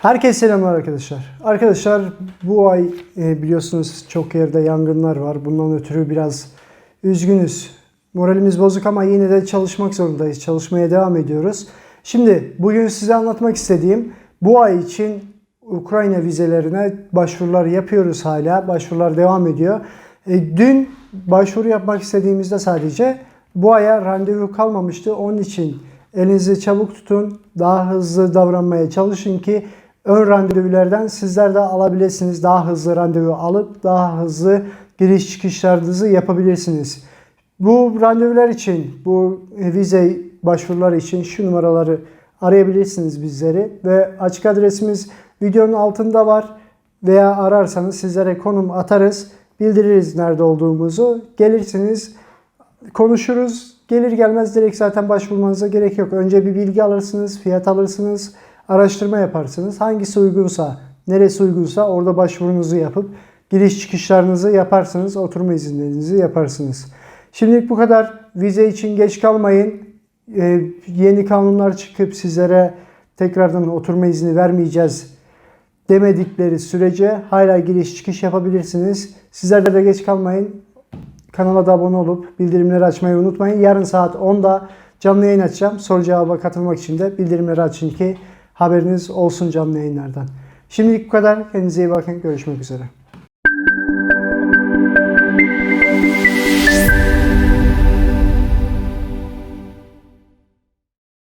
Herkese selamlar arkadaşlar. Arkadaşlar bu ay biliyorsunuz çok yerde yangınlar var. Bundan ötürü biraz üzgünüz. Moralimiz bozuk ama yine de çalışmak zorundayız. Çalışmaya devam ediyoruz. Şimdi bugün size anlatmak istediğim bu ay için Ukrayna vizelerine başvurular yapıyoruz hala. Başvurular devam ediyor. Dün başvuru yapmak istediğimizde sadece bu aya randevu kalmamıştı. Onun için elinizi çabuk tutun. Daha hızlı davranmaya çalışın ki ön randevulardan sizler de alabilirsiniz. Daha hızlı randevu alıp daha hızlı giriş çıkışlarınızı yapabilirsiniz. Bu randevular için, bu vize başvuruları için şu numaraları arayabilirsiniz bizleri. Ve açık adresimiz videonun altında var. Veya ararsanız sizlere konum atarız. Bildiririz nerede olduğumuzu. Gelirsiniz, konuşuruz. Gelir gelmez direkt zaten başvurmanıza gerek yok. Önce bir bilgi alırsınız, fiyat alırsınız, araştırma yaparsınız. Hangisi uygunsa, neresi uygunsa orada başvurunuzu yapıp giriş çıkışlarınızı yaparsınız, oturma izinlerinizi yaparsınız. Şimdilik bu kadar. Vize için geç kalmayın. Yeni kanunlar çıkıp sizlere tekrardan oturma izni vermeyeceğiz demedikleri sürece hala giriş çıkış yapabilirsiniz. Sizler de geç kalmayın. Kanala da abone olup bildirimleri açmayı unutmayın. Yarın saat 10'da canlı yayın açacağım. Soru cevaba katılmak için de bildirimleri açın ki haberiniz olsun canlı yayınlardan. Şimdilik bu kadar. Kendinize iyi bakın. Görüşmek üzere.